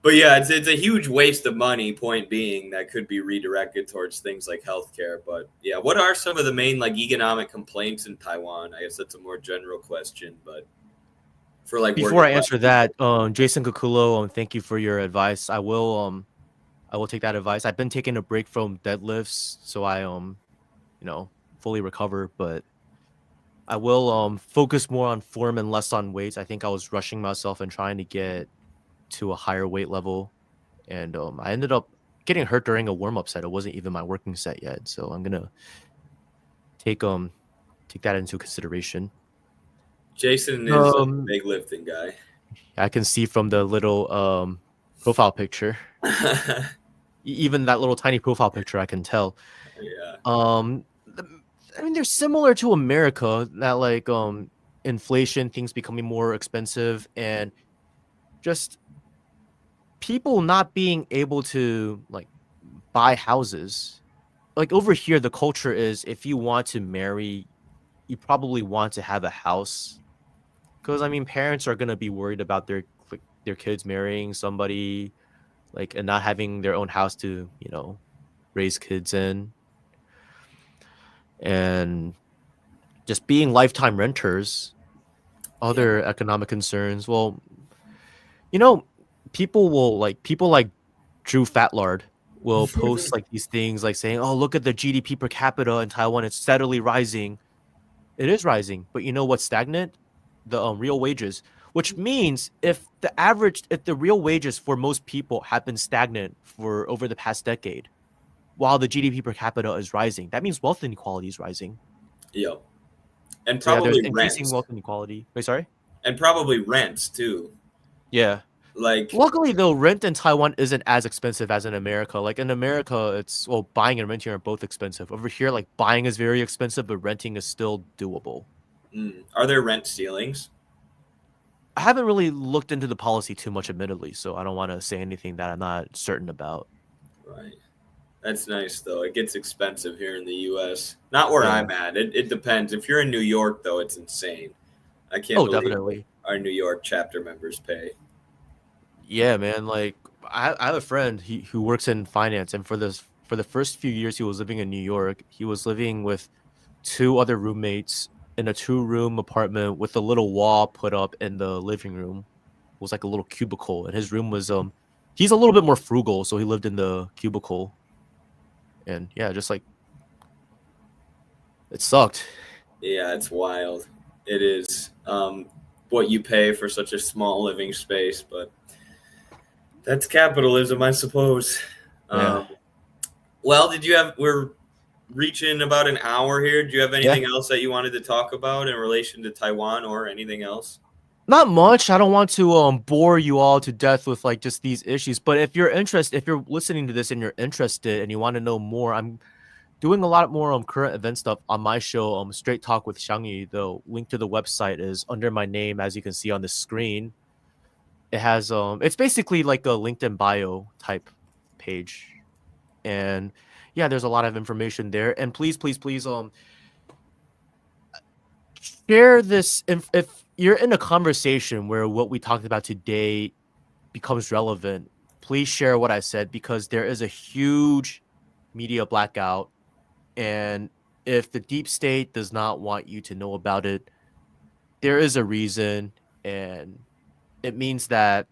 But yeah, it's a huge waste of money. Point being, that could be redirected towards things like healthcare. But yeah, what are some of the main like economic complaints in Taiwan? I guess that's a more general question, but for like Before working I class answer people. that, Jason Kukulo, thank you for your advice. I will take that advice. I've been taking a break from deadlifts, so I you know, fully recover, but I will focus more on form and less on weights. I think I was rushing myself and trying to get to a higher weight level, and I ended up getting hurt during a warm up set. It wasn't even my working set yet, so I'm gonna take take that into consideration. Jason is a Um, big lifting guy. I can see from the little profile picture, even that little tiny profile picture, I can tell. Yeah. I mean, they're similar to America. That like inflation, things becoming more expensive, and just people not being able to like buy houses. Like over here, the culture is if you want to marry, you probably want to have a house. Because I mean, parents are gonna be worried about their kids marrying somebody like and not having their own house to raise kids in, and just being lifetime renters. Yeah. Other economic concerns. Well, you know, people like Drew Fatlard will post like these things like saying, "Oh, look at the GDP per capita in Taiwan; it's steadily rising." It is rising, but you know what's stagnant? The real wages, which means if the real wages for most people have been stagnant for over the past decade, while the GDP per capita is rising, that means wealth inequality is rising. Yep. And So yeah, there's probably increasing rents. wealth inequality. Wait, sorry. And probably rents too. Yeah. Like Luckily, though, rent in Taiwan isn't as expensive as in America. Like in America, buying and renting are both expensive. Over here, like buying is very expensive, but renting is still doable. are there rent ceilings? I haven't really looked into the policy too much, admittedly, so I don't want to say anything that I'm not certain about. Right. That's nice though. It gets expensive here in the U.S. Not where Yeah. I'm at. It depends. If you're in New York though, it's insane. I can't Oh, believe what definitely. our New York chapter members pay. Yeah, man. Like I have a friend who works in finance, and for the first few years he was living in New York, he was living with two other roommates in a two-room apartment with a little wall put up in the living room. It was like a little cubicle, and his room was he's a little bit more frugal, so he lived in the cubicle. And yeah, just like it sucked. Yeah, it's wild. It is what you pay for such a small living space, but that's capitalism, I suppose. Yeah. Um, well, did you have? We're reaching about an hour here. Do you have Yeah. anything else that you wanted to talk about in relation to Taiwan or anything else? Not much. I don't want to bore you all to death with like just these issues, but if you're listening to this and you're interested and you want to know more, I'm doing a lot more current event stuff on my show, Straight Talk with Xiangyu. The link to the website is under my name, as you can see on the screen. It has it's basically like a LinkedIn bio type page. And yeah, there's a lot of information there. And please, please, please share this if you're in a conversation where what we talked about today becomes relevant, please share what I said, because there is a huge media blackout. And if the deep state does not want you to know about it, there is a reason. And it means that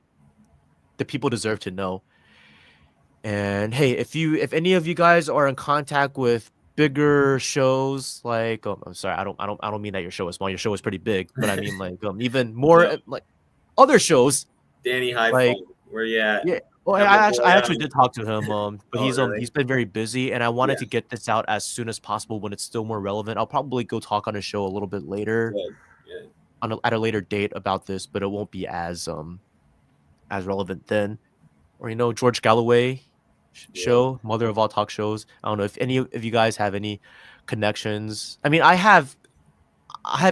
the people deserve to know. And hey, if any of you guys are in contact with bigger shows like I'm sorry, I don't mean that your show is small. Your show is pretty big, but I mean like even more Yep. like other shows Danny High like Phone. Where you at? yeah. Well, Have a I boy actually on. did talk to him, but Oh, really? he's been very busy, and I Yeah. wanted to get this out as soon as possible when it's still more relevant. I'll probably go talk on a show a little bit later Good. Good. at a later date about this, but it won't be as relevant then. Or George Galloway Yeah. show, mother of all talk shows. I don't know if any of you guys have any connections. I mean, I have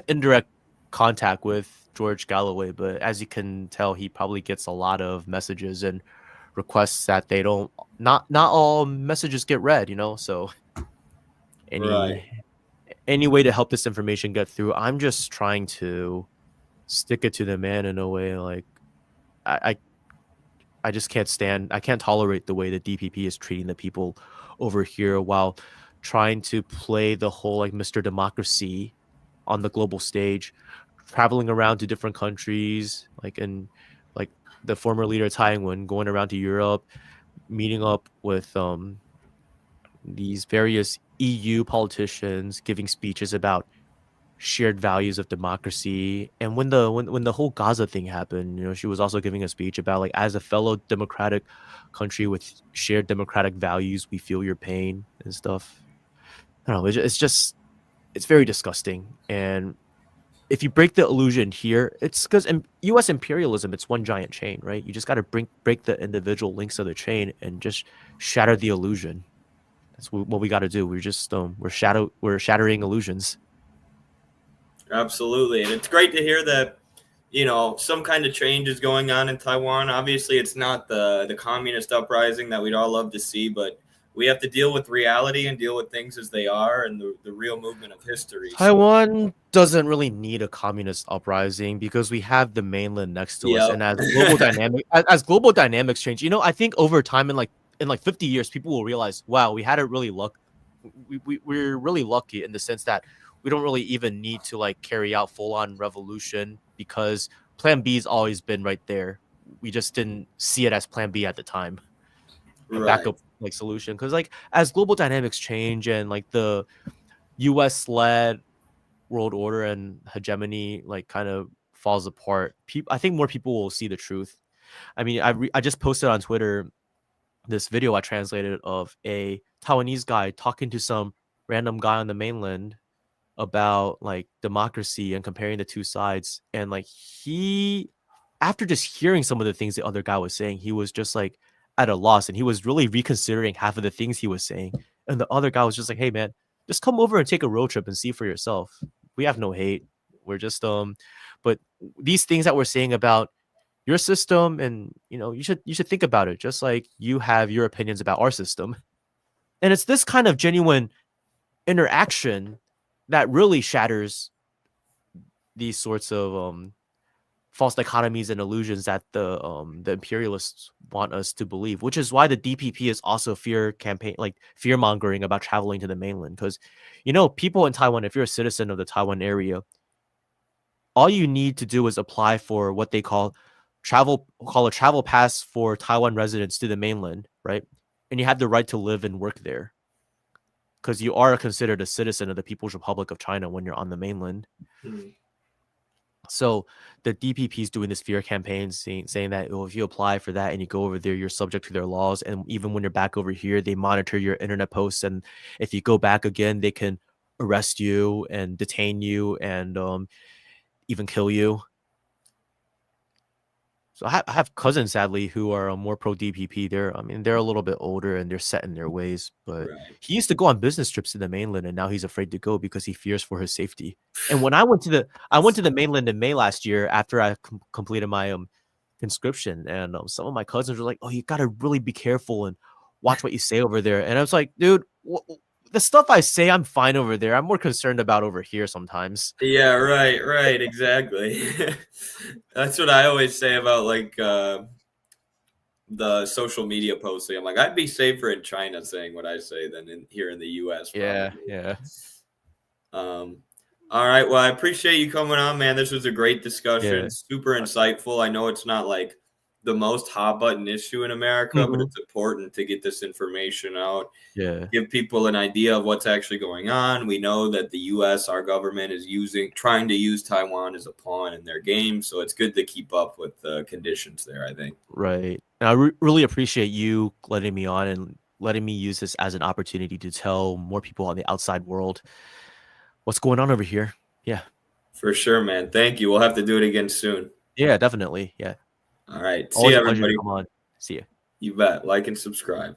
indirect contact with George Galloway, but as you can tell, he probably gets a lot of messages and requests that they don't not all messages get read, so Right. any any way to help this information get through, I'm just trying to stick it to the man in a way. Like I I, I just I can't tolerate the way the DPP is treating the people over here while trying to play the whole like Mr. Democracy on the global stage, traveling around to different countries, like the former leader Taiwan, going around to Europe, meeting up with these various EU politicians, giving speeches about shared values of democracy. And when the whole Gaza thing happened, she was also giving a speech about like, as a fellow democratic country with shared democratic values, we feel your pain and stuff. I don't know. It's just it's very disgusting. And if you break the illusion here, it's because U.S. imperialism, it's one giant chain, right? You just got to break the individual links of the chain and just shatter the illusion. That's what we got to do. We're shattering illusions. Absolutely. And it's great to hear that, some kind of change is going on in Taiwan. Obviously, it's not the communist uprising that we'd all love to see, but we have to deal with reality and deal with things as they are and the real movement of history. So, Taiwan doesn't really need a communist uprising because we have the mainland next to us, yep. and as global dynamics change, I think over time in like 50 years, people will realize, wow, we had it really we're really lucky in the sense that we don't really even need to like carry out full on revolution because Plan B's always been right there. We just didn't see it as Plan B at the time, a Right. backup like solution. Because like as global dynamics change and like the U.S. led world order and hegemony like kind of falls apart, I think more people will see the truth. I mean, I just posted on Twitter this video I translated of a Taiwanese guy talking to some random guy on the mainland about like democracy and comparing the two sides. And like after just hearing some of the things the other guy was saying, he was just like at a loss and he was really reconsidering half of the things he was saying. And the other guy was just like, hey man, just come over and take a road trip and see for yourself. We have no hate. We're just But these things that we're saying about your system, and you should think about it just like you have your opinions about our system. And it's this kind of genuine interaction that really shatters these sorts of false dichotomies and illusions that the imperialists want us to believe, which is why the DPP is also fear campaign, like fear mongering about traveling to the mainland. Because people in Taiwan, if you're a citizen of the Taiwan area, all you need to do is apply for what they call a travel pass for Taiwan residents to the mainland, right? And you have the right to live and work there because you are considered a citizen of the People's Republic of China when you're on the mainland. Mm. So the DPP is doing this fear campaign saying that if you apply for that and you go over there, you're subject to their laws. And even when you're back over here, they monitor your internet posts. And if you go back again, they can arrest you and detain you and even kill you. So I have cousins, sadly, who are more pro DPP. They're a little bit older and they're set in their ways. But Right. he used to go on business trips to the mainland, and now he's afraid to go because he fears for his safety. And when I went to the mainland in May last year after I completed my conscription, and some of my cousins were like, "Oh, you gotta really be careful and watch what you say over there." And I was like, "Dude, the stuff I say, I'm fine over there. I'm more concerned about over here sometimes." Yeah, right, exactly. That's what I always say about like the social media posting. I'm like, I'd be safer in China saying what I say than here in the US, Yeah, probably. yeah. All right. Well, I appreciate you coming on, man. This was a great discussion. Yeah. Super insightful. I know it's not like the most hot button issue in America, but Mhm. it's important to get this information out, Yeah. give people an idea of what's actually going on. We know that the US, our government, is trying to use Taiwan as a pawn in their game. So it's good to keep up with the conditions there, I think. Right. And I really appreciate you letting me on and letting me use this as an opportunity to tell more people on the outside world what's going on over here. Yeah. For sure, man. Thank you. We'll have to do it again soon. Yeah, definitely. Yeah. All right. See Always you, a pleasure to everybody. come on. See you. You bet. Like and subscribe.